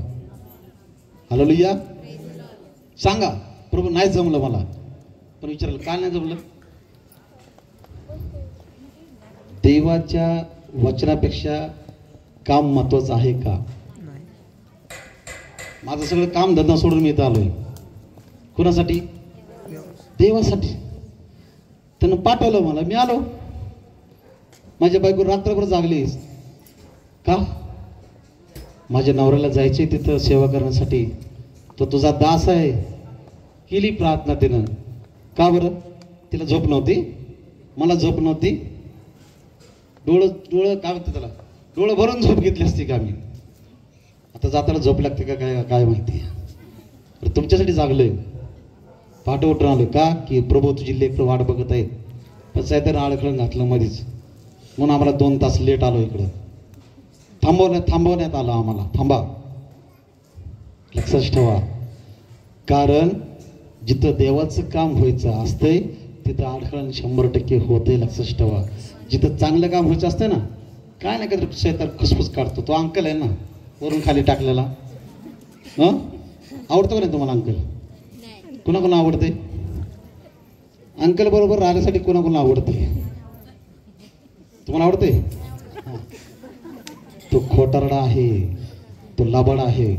हालेलुया. सांगा प्रभू नाही जमलं मला. पण विचारलं का नाही जमलं? देवाच्या वचनापेक्षा काम महत्वाचं आहे का? माझं सगळं काम धंदा सोडून मी इथं आलोय. कुणासाठी? देवासाठी. त्यानं पाठवलं मला, मी आलो. माझ्या बायको रात्रभर जागली. का? माझ्या नवऱ्याला जायचे तिथं सेवा करण्यासाठी. तो तुझा दास आहे. केली प्रार्थना तिनं. का बरं? तिला झोप नव्हती, मला झोप नव्हती. डोळं काय म्हणते त्याला, डोळं भरून झोप घेतली असती का मी? आता जाताना झोप लागते का काय काय माहिती. तुमच्यासाठी जागलोय, पहाटे उठून आलो. का? की प्रभू तुझी लेकरं वाट बघत आहेत. पण सैतान आळखळून घातलं मध्येच, म्हणून आम्हाला 2 तास लेट आलो इकडं. थांबवण्यात आलं आम्हाला. थांबा, लक्षात ठेवा. कारण जिथं देवाचं काम व्हायचं असतंय तिथं अडखळण 100% होते. लक्षात ठेवा. जिथं चांगलं काम व्हायचं असतं ना, काय नाही का शैतान खुसफुस काढतो. तो अंकल आहे ना वरून खाली टाकलेला, आवडतो का नाही तुम्हाला अंकल? कुणाकुणा आवडते अंकल बरोबर राहण्यासाठी? कुणाकुणा आवडते? तुम्हाला आवडते? तो खोटारडा आहे, तो लाबड आहे.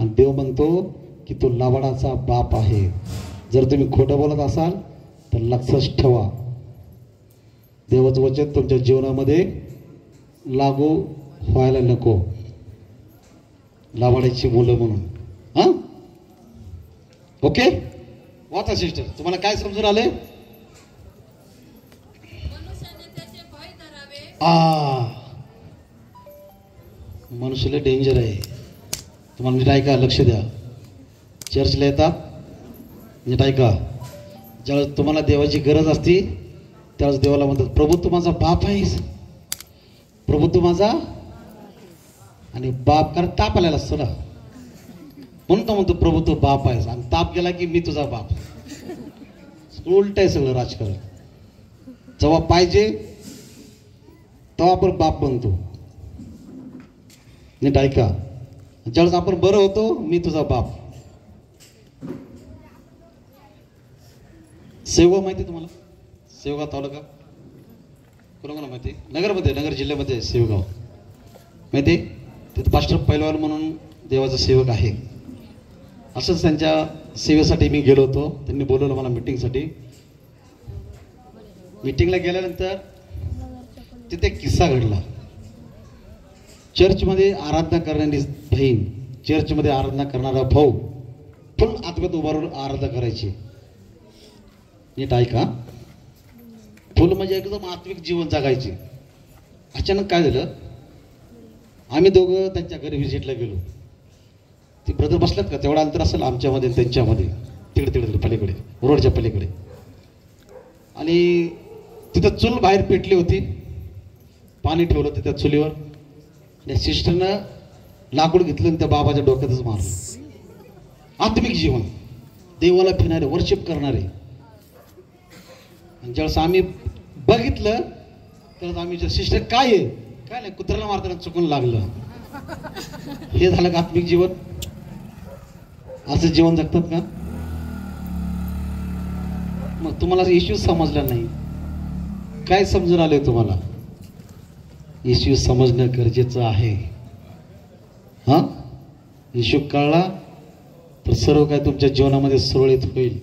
आणि देव म्हणतो की तो लावाडाचा बाप आहे. जर तुम्ही खोटं बोलत असाल तर लक्षात ठेवा, देवाचं वचन तुमच्या जीवनामध्ये लागू व्हायला नको. लावाड्याची मुलं म्हणून. हा, ओके. वाचा सिस्टर, तुम्हाला काय समजून आले? मनुष्याने त्याचे भय धरावे. मनुष्याला डेंजर आहे. तुम्हाला नीट ऐका, लक्ष द्या. चर्चला येतात, नीट ऐका. ज्यावेळेस तुम्हाला देवाची गरज असते त्यावेळेस देवाला म्हणतात, प्रभू तू माझा बाप आहेस, प्रभू तू माझा. आणि बाप, कारण ताप आलेला असतो ना, म्हणून तो म्हणतो प्रभू तू बाप आहेस. आणि ताप गेला की मी तुझा बाप. उलट आहे सगळं राजकारण. जेव्हा पाहिजे तेव्हा आपण बाप बनतो. नीट ऐका. ज्यावेळेस आपण बरं होतो, मी तुझा बाप. शेवगाव माहिती तुम्हाला? शेवगाव तालुका कोणाला माहिती? नगरमध्ये, नगर जिल्ह्यामध्ये शेवगाव माहिती. तिथे पास्टर पैलवान म्हणून देवाचा सेवक आहे. असंच त्यांच्या सेवेसाठी मी गेलो होतो. त्यांनी बोलवलं मला मीटिंगसाठी. मीटिंगला गेल्यानंतर तिथे किस्सा घडला. चर्चमध्ये आराधना करणारी बहीण, चर्चमध्ये आराधना करणारा भाऊ फुल आत्म्यात उभारून आराधना करायची. नीट ऐका, फुल म्हणजे एकदम आत्मिक जीवन जगायचे. अचानक काय झालं, आम्ही दोघं त्यांच्या घरी व्हिजिटला गेलो. ती ब्रदर बसल्यात का, तेवढा अंतर असेल आमच्यामध्ये आणि त्यांच्यामध्ये, तिकडे तिकडे पलीकडे, रोडच्या पलीकडे. आणि तिथं चूल बाहेर पेटली होती, पाणी ठेवलं होतं त्या चुलीवर. आणि सिस्टरनं लाकूड घेतलं आणि त्या बाबाच्या डोक्यातच मारलं. आत्मिक जीवन, देवाला फिरणारे, वर्शिप करणारे. आणि ज्यावेळेस आम्ही बघितलं त्यावेळेस आम्ही, सिस्टर काय आहे? काय नाही, कुत्र्याला मारताना चुकून लागलं. हे झालं का आत्मिक जीवन? असं जीवन जगतात का? मग तुम्हाला येशू समजला नाही, काय समजून आले तुम्हाला? येशू समजणं गरजेचं आहे. हा, येशू कळला तर सर्व काय तुमच्या जीवनामध्ये सुरळीत होईल.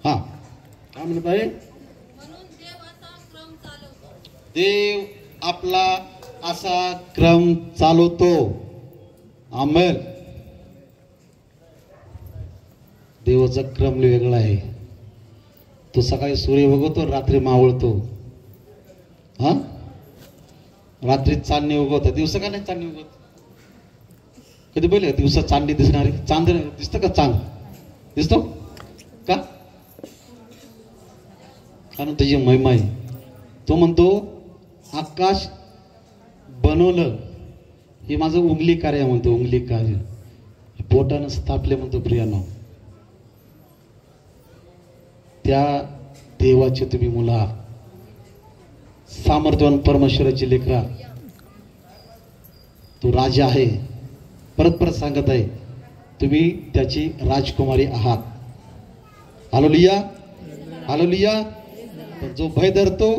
हा, काय म्हणत आहे? म्हणून देव असा क्रम चालवतो. देव आपला असा क्रम चालवतो. आमेन. देवाचा क्रम वेगळा आहे. तो सकाळी सूर्य उगवतो, रात्री मावळतो. हा, रात्री चांदणी उगवतात, दिवसा का नाही चांदणी उगवत? कधी बोलले दिवसा चांदणी दिसणारी? चांद दिसतं का? चांद दिसतो का? कारण त्याची महिमा आहे. तो म्हणतो आकाश बनवलं हे माझं उंगली कार्य म्हणतो. उंगली कार्य बोटानं स्थापले म्हणतो. प्रियानो, त्या देवाचे तुम्ही मुला, सामर्थ्यवान परमेश्वराची लेकरा. तो राजा आहे. परत परत सांगत आहे, तुम्ही त्याची राजकुमारी आहात. Hallelujah, hallelujah. पण जो भय धरतो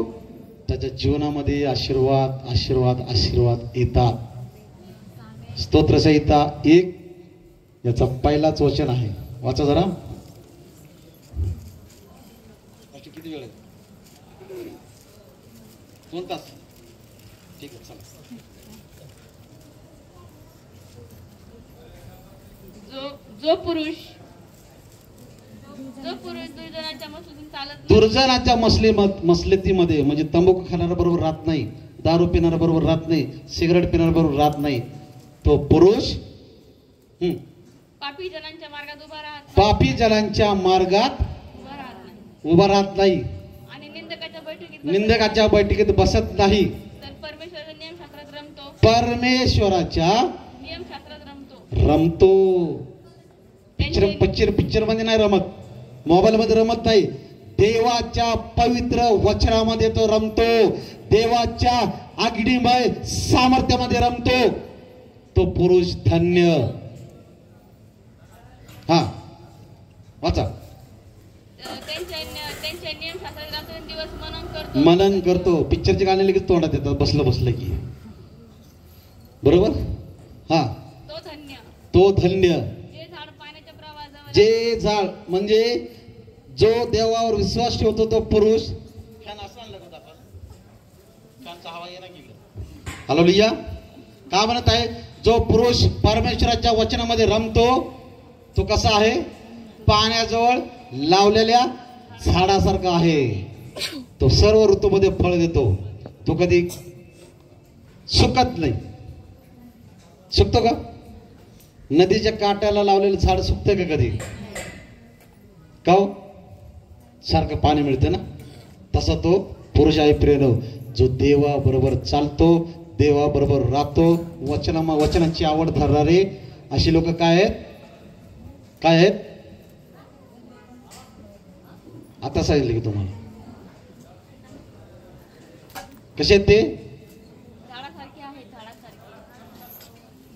त्याच्या जीवनामध्ये आशीर्वाद, आशीर्वाद, आशीर्वाद येतात. स्तोत्रसंहिता 1 याचा पहिलाच वचन आहे. वाचा जरा. किती वेळ आहे? 2 तास. ठीक आहे, चला. जो पुरुष दुर्जनाच्या मसलतीमध्ये म्हणजे तंबाखू खाणारा बरोबर राहत नाही, दारू पिणारा बरोबर राहत नाही, सिगरेट पिणारा बरोबर राहत नाही, तो पुरुष पापी जनांच्या मार्गात उभा राहत नाही. पापी जनांच्या मार्गात उभा राहत नाही आणि निंदकाच्या बैठकीत बसत नाही. तर परमेश्वराच्या नियमशास्त्रात रमतो. परमेश्वराच्या नियमशास्त्रात रमतो. रमतो. पिक्चर मध्ये नाही रमत, मोबाईल मध्ये रमत नाही. देवाच्या पवित्र वचनामध्ये तो रमतो. देवाच्या अग्निमय सामर्थ्यामध्ये रमतो. तो पुरुष धन्य. हा, वाचा. त्यांच्या नियमशास्त्रात रात्रंदिवस मनन करतो. मनन करतो. पिक्चरचे गाणे लगेच तोंडात येतात बसलं की. बरोबर. हा, तो धन्य. तो धन्य. जे झाड म्हणजे जो देवावर विश्वास ठेवतो तो पुरुष. हालेलुया. का म्हणत आहे? जो पुरुष परमेश्वराच्या वचनामध्ये रमतो तो कसा आहे? पाण्याजवळ लावलेल्या झाडासारखा आहे. तो सर्व ऋतूमध्ये फळ देतो. तो कधी सुकत नाही. सुकतो का? नदीच्या काट्याला लावलेलं झाड सुकतं का कधी? का हो? सारखं पाणी मिळते ना. तसा तो पुरुष आहे प्रियनो, जो देवा बरोबर चालतो, देवा बरोबर राहतो, वचनाची आवड धरणारे अशी लोक काय आहेत? काय आहेत? आता सांगितलं की तुम्हाला कसे आहेत ते? झाडासारखे आहेत, झाडासारखे.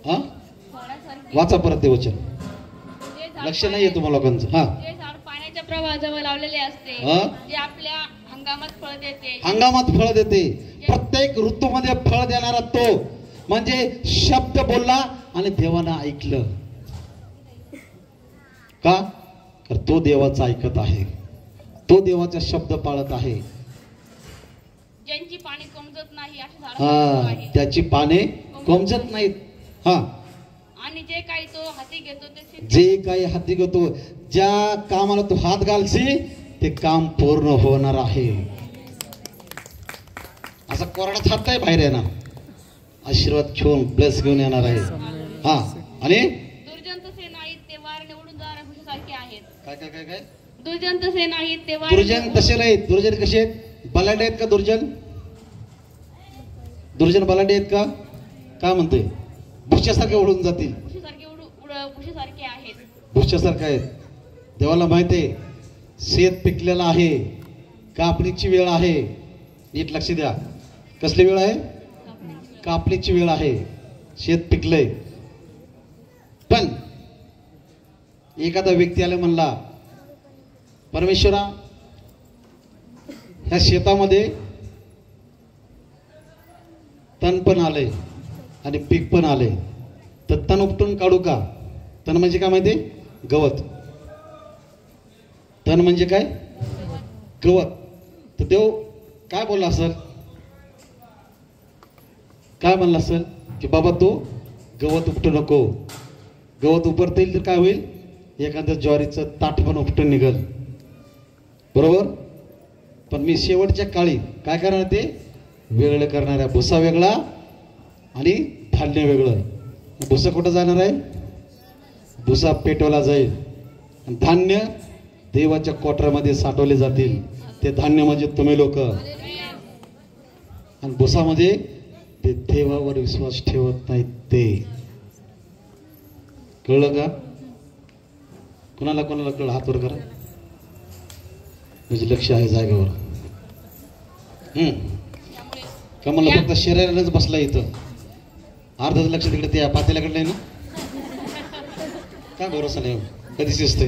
हा, झाडासारखे. वाचा परत ते वचन. जे झाड लक्ष नाहीये तुम्हाला लोकांचं. हा, जे झाड पाण्याच्या प्रवाहाजवळ लावलेले असते, हा? जे आपल्या हंगामात फळ देते. हंगामात फळ देते. प्रत्येक ऋतूमध्ये फळ देणारा तो म्हणजे शब्द बोलला आणि देवानं ऐकलं. का? तर तो देवाचा ऐकत आहे, तो देवाचा शब्द पाळत आहे. ज्यांची पाणी कोमजत नाही अशी हा, झाड, त्याची पाने कोमजत नाहीत. हा, आणि जे काही तो हाती घेतो ते सिद्ध. जे काही हाती घेतो, ज्या कामाला तू हात घालशी ते काम पूर्ण होणार आहे. असा कोरडाच हात नाही बाहेर येणार, आशीर्वाद घेऊन ब्लेस घेऊन येणार आहे. हा, आणि दुर्जन तसे नाहीत, ते वाऱ्याने उडून जाणाऱ्या भुसासारखे आहेत. काय काय काय काय? दुर्जन तसे नाहीत, ते दुर्जन तसे नाहीत. दुर्जन कसे आहेत? बलाढ्य आहेत का दुर्जन? दुर्जन बलाढ्य आहेत का? काय म्हणतोय? भुशासारखे उडून जातील. भुसासारखे आहेत. भुशासारखे आहेत. देवाला माहिती आहे शेत पिकलेलं आहे, कापणीची वेळ आहे. नीट लक्ष द्या. कसली वेळ आहे? कापणीची वेळ आहे. शेत पिकलंय. पण एखादा व्यक्ती आला म्हणला, परमेश्वरा ह्या शेतामध्ये तण पण आलंय आणि पीक पण आलंय, तर तण उपटून काढू का? तण म्हणजे काय माहिती? गवत. तण म्हणजे काय? गवत. तर देव काय बोलला असेल? काय म्हणला असेल की बाबा तू गवत उपटू नको. गवत उपटता येईल तर काय होईल? एखादं ज्वारीचं ताट पण उपटून निघल, बरोबर. पण मी शेवटच्या काळी काय करणार? ते वेगळं करणार आहे. भुसा वेगळा आणि धान्य वेगळं. भुसा कुठं जाणार आहे? भुसा पेटवला जाईल आणि धान्य देवाच्या कोटऱ्यामध्ये साठवले जातील. ते धान्य म्हणजे तुम्ही लोक. आणि भुसामध्ये ते देवावर विश्वास ठेवत नाहीत. ते कळलं का? कोणाला कोणाला कळलं? हात वर करा. म्हणजे लक्ष आहे जागेवर. का म्हणलं फक्त शरीरानंच बसला इथं, अर्धच लक्ष तिकडे त्या पातेल्याकडे नाही ना? काय भरोसा नाही कधी शिजते.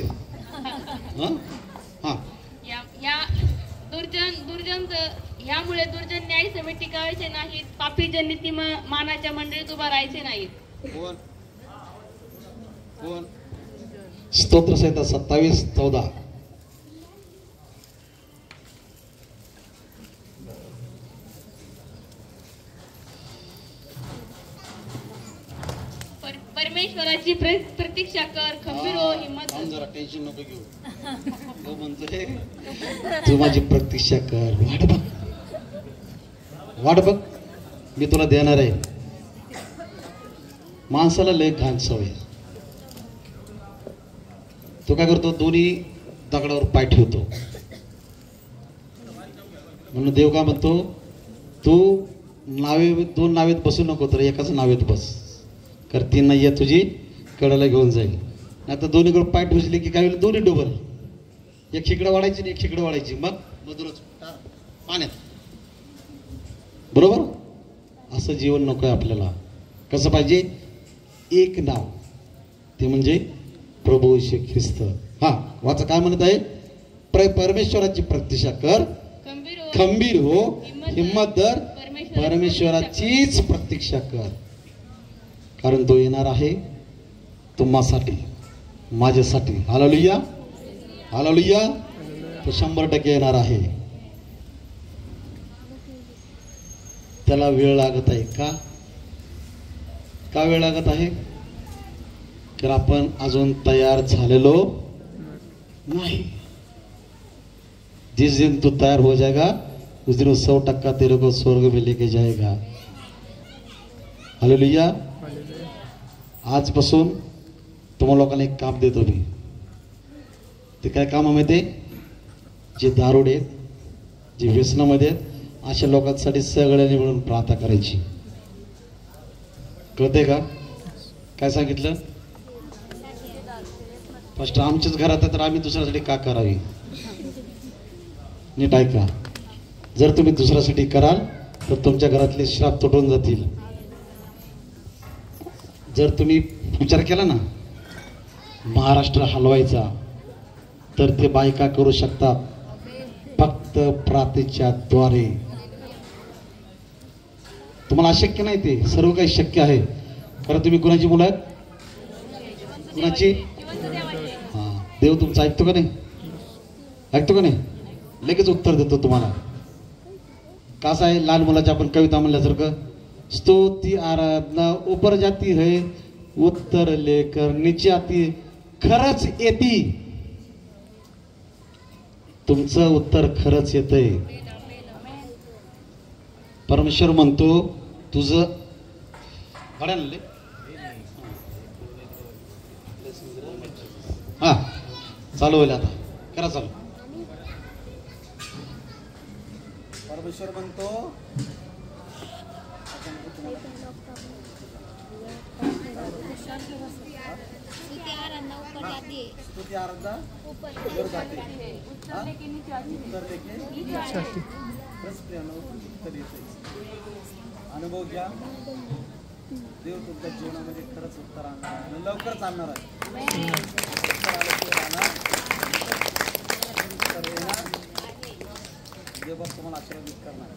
ह्यामुळे दुर्जन न्याय समिती टिकायचे नाहीत, पापी जन नीतिमानाच्या मंडळीत उभा राहायचे नाहीत. स्तोत्र संहिता 27:14. परमेश्वराची प्रतीक्षा कर, खंबीर हो, हिम्मत. जरा टेन्शन नको घेऊ. तो म्हणतोय तू माझी प्रतीक्षा कर. वाट बघ, वाट बघ, मी तुला देणार आहे. माणसाला लय घाण सवय. तो काय करतो? दोन्ही दगडावर पाय ठेवतो. म्हणून देव काय म्हणतो? तू दोन नावेत बसू नको, तर एकाच नावेत बस. कर ती नाहीये तुझी कडेला घेऊन जाईल. नाही तर दोन्हीकडे पाय ठेवले की काय होईल? दोन्ही डोबल. एक खिकडं वाढायची आणि एक खिकडं वाढायची, मग मधुरच पाण्यात. बरोबर. असं जीवन नको आहे आपल्याला. कसं पाहिजे? एक नाव, ते म्हणजे प्रभू येशू ख्रिस्त. हा, वाचा काय म्हणत आहे? परमेश्वराची प्रतीक्षा कर, खंबीर हो, हिम्मत धर, परमेश्वराचीच प्रतीक्षा कर, कारण तो येणार आहे तुम्हासाठी. माझ्यासाठी. Hallelujah, hallelujah. तो 100% येणार आहे. त्याला वेळ लागत आहे. का वेळ लागत आहे? तर आपण अजून तयार झालेलो नहीं. जिस दिन तू तैयार हो जाएगा उस दिन 100% तेरे को स्वर्ग में लेके जाएगा. हालेलुया. आजपासून तुम्हाला लोकांना एक काम देतो मी. ते काय काम आहे माहिती? जे दारुडे आहेत, जे व्यसनामध्ये आहेत, अशा लोकांसाठी सगळ्यांनी मिळून प्रार्थना करायची. कळते का? काय सांगितलं? फर्स्ट आमच्याच घरात आहे तर आम्ही दुसऱ्यासाठी का करावी? नीट ऐका. जर तुम्ही दुसऱ्यासाठी कराल तर तुमच्या घरातले श्राप तुटून जातील. जर तुम्ही विचार केला ना महाराष्ट्र हलवायचा तर ते बायका करू शकतात फक्त प्रार्थनेच्या द्वारे. तुम्हाला अशक्य नाही, ते सर्व काही शक्य आहे. कारण तुम्ही कुणाची मुलं आहेत? कुणाची? हा, देव तुमचं ऐकतो का नाही? ऐकतो का नाही? लगेच उत्तर देतो तुम्हाला. कसं आहे, लहान मुलाची आपण कविता म्हणल्यासारखं, स्तुति आराधना ऊपर जाती है उत्तर लेकर नीचे आती. खरंच येती. तुमचं उत्तर खरंच येतंय. परमेश्वर म्हणतो तुझं भाड्यानं हा चालू होईल. आता करा चालू. परमेश्वर म्हणतो स्तुति आराधना ऊपर जाते उत्तर लेके उत्तर येते. अनुभव घ्या. देव तुमच्या जीवनामध्ये खरंच उत्तर आणणार आहे, लवकरच आणणार आहे. देव तुम्हाला आशीर्वादित करणार आहे.